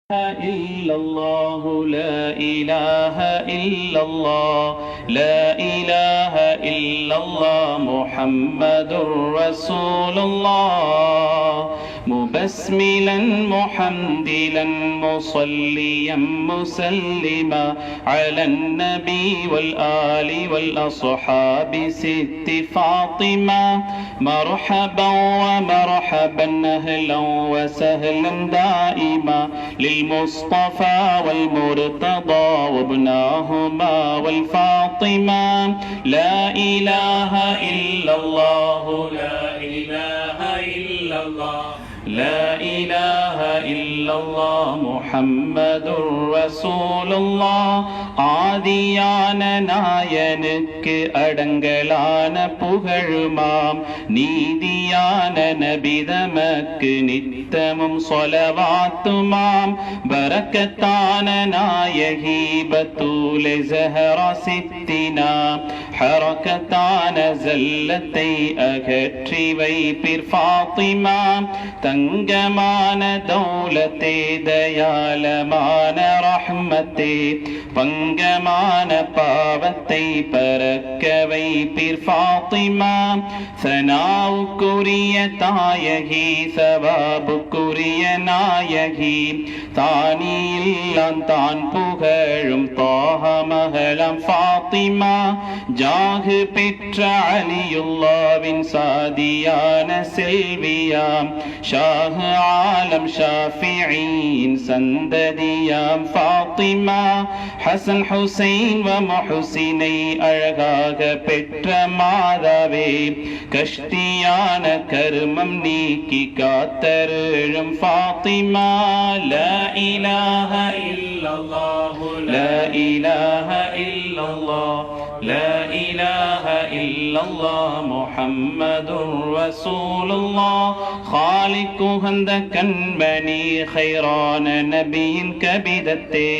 إلا الله لا إله إلا الله لا إله إلا الله محمد رسول الله مبسملا محمدلا مصليا مسلما على النبي والآل والأصحاب ست فاطمة مرحبا ومرحبا أهلا وسهلا دائما للمصطفى والمرتضى وابناهما والفاطمة لا إله إلا الله لا إله إلا الله لا إله إلا الله محمد رسول الله ஆதியான நாயனுக்கு அடங்கலான புகழுமாம் நீதியான நபிதமக்கு நித்தமும் சொலவாத்துமாம் பரக்கத்தான நாயகி பத்தூலே ஜஹரா சித்தினா ஹரக்கத்தான ஜல்லத்தை அகற்றி வைப்பிர் ஃபாத்திமா தங்கமான தௌலத்தே தயாலமான ரஹ்மத்தே பங்கமான பாவத்தை பறக்க வைப்பிர் ஃபாத்திமா சனாவுக்குரிய தாயகி சவாபுக்குரிய நாயகி தானியில்லாம் தான் புகழும் தாஹ மகளம் ஃபாத்திமா ஜாகு பெற்ற அலியுல்லாவின் சாதியான செல்வியாம் ஷாஹ் ஆலம் ஷாஃபியின் சந்ததியாம் ஃபாத்திமா ஹசன் ஹுசைன் வ முஹ்சினை அழகாக பெற்ற மாதாவே கஷ்டியான கருமம் நீக்கி காத்தருளும் ஃபாத்திமா லா இலாஹ இல்லல்லாஹ் லா இலாஹ இல்லல்லாஹ் லா இலாஹ இல்லல்லாஹ் முஹம்மதுர் ரசூலுல்லாஹ் காலிக்கு அந்த கண்மணி ஹைரான நபியின் கபிதத்தே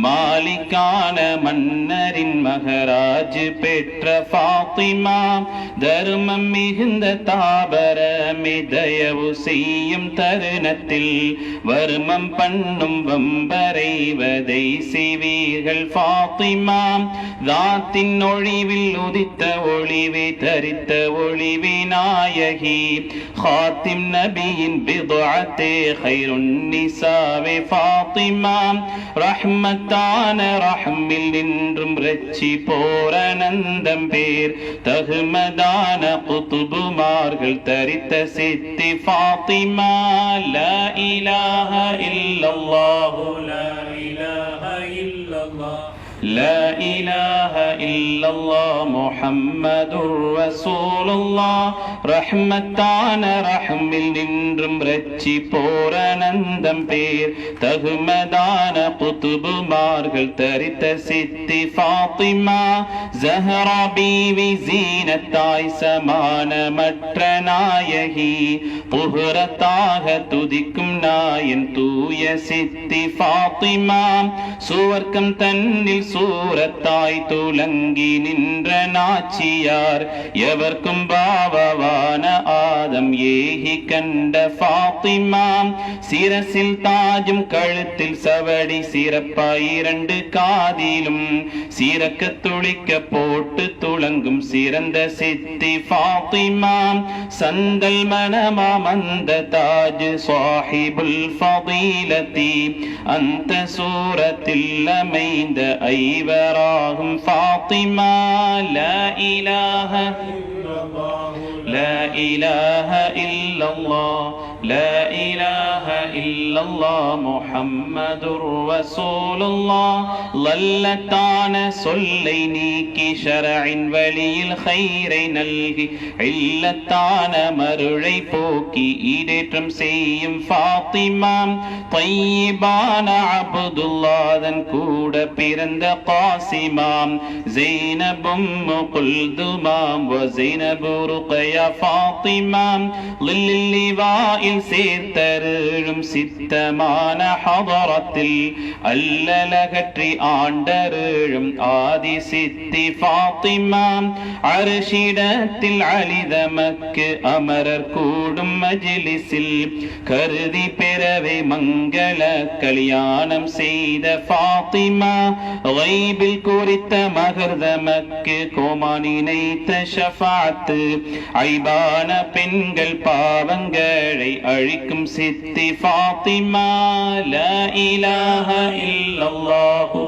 மாலிக்கான மன்னரின் மகராஜ் பெற்ற ஃபாத்திமா தர்மம் மிகுந்த தாபரமே தயவு செய்யும் தருணத்தில் வர்மம் பண்ணும் வம்பரைவதை செய்வீர்கள் ஃபாத்திமா தாத்தின் ஒளிவில் உதித்த ஒளிவை தரித்த ஒளிவி நாயகி ஹாத்திம் நபியின் பிதுஅத்தே ஹைருன் நிசாவே ஃபாத்திமா ரஹ்மத்தான ரஹ்மில் நின்றும் ரச்சி போரனந்தம் பேர் தகுமதான குதுபுமார்கள் தரித்த சித்தி ஃபாத்திமா லா இலாஹ இல்லல்லாஹு லா இலாஹ இல்லல்லாஹ் لا إله إلا الله محمد رسول الله رحمتان رحمில் நின்றும் ரச்சி போரனந்தம் பேர் தகுமதான குதுபுமார்கள் தரித்த சித்தி ஃபாத்திமா ஜஹரா பீவி ஜீனத்தாய் சமானமற்ற நாயகி புகரத்தாக துதிக்கும் நாயன் தூய சித்தி ஃபாத்திமா சுவர்க்கம் தன்னில் சூரத்தாய் துலங்கி நின்ற நாச்சியார் எவர்க்கும் பாவவான ஆதம் ஏகி கண்ட ஃபாத்திமா சிரசில் தாஜும் கழுத்தில் சவடி சிறப்பாய் இரண்டு காதிலும் சீரக்க துளிக்க போட்டு துளங்கும் சிறந்த சித்தி ஃபாத்திமா சந்தல் மனமாம் அந்த தாஜ் சாஹிபுல் ஃபதீலதி அந்த சூரத்தில் அமைந்த ஐவராகும் ஃபாத்திமா லா இலாஹ لا إله إلا الله لا إله إلا الله محمد رسول الله ظلتان சொல்லை நீக்கி ஷரஇன் வழியில் ஹைரை நல்கி இல்லத்தான மருளை போக்கி ஈடேற்றம் செய்யும் ஃபாத்திமா தையிபான அப்துல்லாதன் கூட பிறந்த காசிமாம் ஜைனபும் குல்துமாம் வ ஜைனபு ருக்யா ஃபாத்திமா லில்லில் லிவாயில் சேர்த்தருளும் சித்தமான ஹதரத்தில் அல்லலகற்றி ஆண்டருளும் ஆதி சித்தி ஃபாத்திமா அர்ஷிடத்தில் அலிதமக்கு அமரர் கூடும் மஜ்லிஸில் கருதி பெறவே மங்கள கல்யாணம் செய்த ஃபாத்திமா கைபில் குறித்த மகர்தமக்கு கோமா நினைத்த ஷஃபாத்து ஐபான பெண்கள் பாவங்களை அழிக்கும் சித்தி ஃபாத்திமா லா இலாஹ இல்லல்லாஹு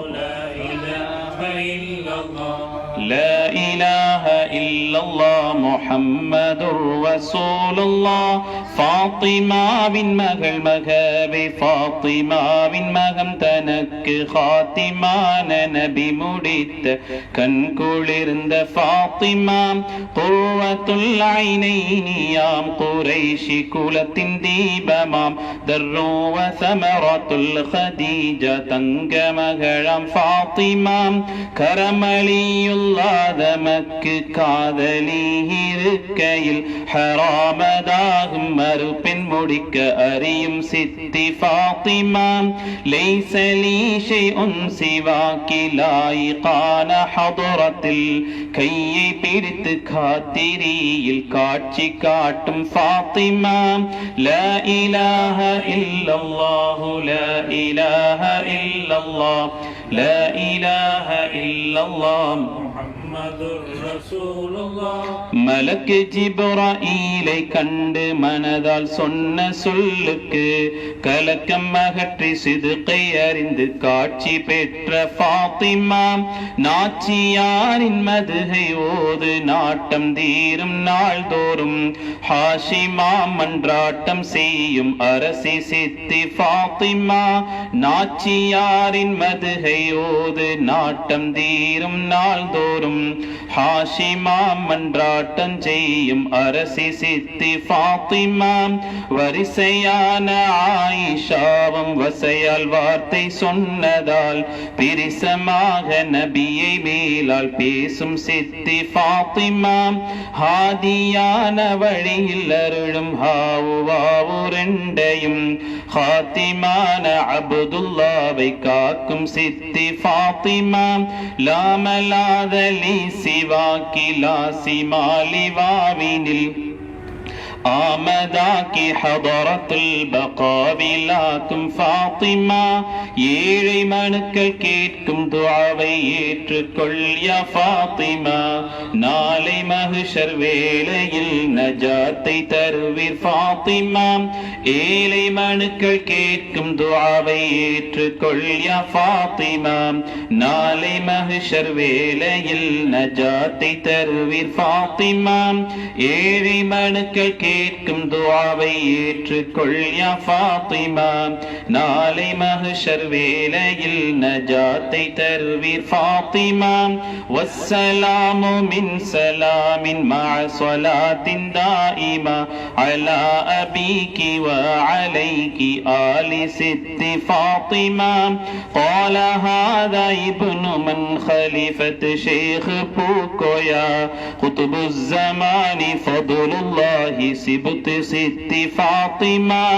لا إله إلا الله محمد رسول الله ஃபாத்திமாவின் மகள் மகவே ஃபாத்திமாவின் மகம் தனக்கு ஹாத்திமான நபி முடித்த கண் குளிர்ந்த ஃபாத்திமா குர்வத்துல் ஐனைனியாம் குரைஷி குலத்தின் தீபமாம் தர்ருவ சமரத்துல் ஹதீஜா தங்க மகளாம் ஃபாத்திமாம் கரமளியுல்லாதமக்கு காதலி இருக்கையில் ஹராமதாகும் மறுபெண் முடிக்க அறியும் சித்தி ஃபாத்திமா லைஸ லீ ஷைஉன் சிவாகி லாயிகான ஹதரத்தில் கையை பிடித்து காத்திரியில் காட்சி காட்டும் ஃபாத்திமா லா இலாஹ இல்லல்லாஹு லா இலாஹ இல்லல்லாஹ் லா இலாஹ இல்லல்லாஹ் மலக்கு ஜிப்ராஈலை கண்டு மனதால் சொன்ன சொல்லுக்கு கலக்கம் அகற்றி சிதுக்கை அறிந்து காட்சி பெற்ற ஃபாத்திமா நாச்சியாரின் மதுகை ஓது நாட்டம் தீரும் நாள்தோறும் ஹாஷிமா மன்றாட்டம் செய்யும் அரசி சித்தி ஃபாத்திமா நாச்சியாரின் மதுகை ஓது நாட்டம் தீரும் நாள்தோறும் ஹாஷிமா மன்றாட்டம் செய்யும் அரசி சித்தி ஃபாத்திமா வரிசையான ஆயிஷாவும் வசையால் வார்த்தை சொன்னதால் பிரிசமாக நபியை மேலால் பேசும் சித்தி ஃபாத்திமா ஹாதியான வழியில் அருளும் ஹாவு ரெண்டையும் ஹாத்திமான அப்துல்லாவை காக்கும் சித்தி ஃபாத்திமா லாமலாதலி சிவாக்கி லாசிமாலி வாவினில் ஆமதாக்கி ஹதரத்துல் பகாவிலாக்கும் ஃபாத்திமா ஏழை மனுக்கள் கேட்கும் துஆவை ஏற்றுக்கொள் யா ஃபாத்திமா நாளை மஹ்ஷர் வேளையில் நஜாத்தை தருவீர் ஃபாத்திமா ஏழை மனுக்கள் கேட்கும் துஆவை ஏற்றுக்கொள் யா ஃபாத்திமா நாளை மஹ்ஷர் வேளையில் நஜாத்தை தருவீர் ஃபாத்திமா ஏழை மனுக்கள் கேட்கும் துஆவை ஏற்றுக்கொள் யா ஃபாத்திமா நாளை மஹ்ஷர் வேளையில் நஜாத்தை தருவீர் ஃபாத்திமா வஸ்ஸலாமு மின் சலாமின் மஅ ஸலாத்தின் தாயிமா அலா அபீகி வ அலைகி ஆலி சித்தி ஃபாத்திமா قال هذا ابن من خليفة شيخ بوكويا قطب الزمان فضل الله سبط ست فاطمة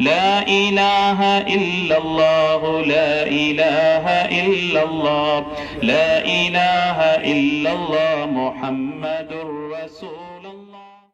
لا إله إلا الله لا إله إلا الله لا إله إلا الله محمد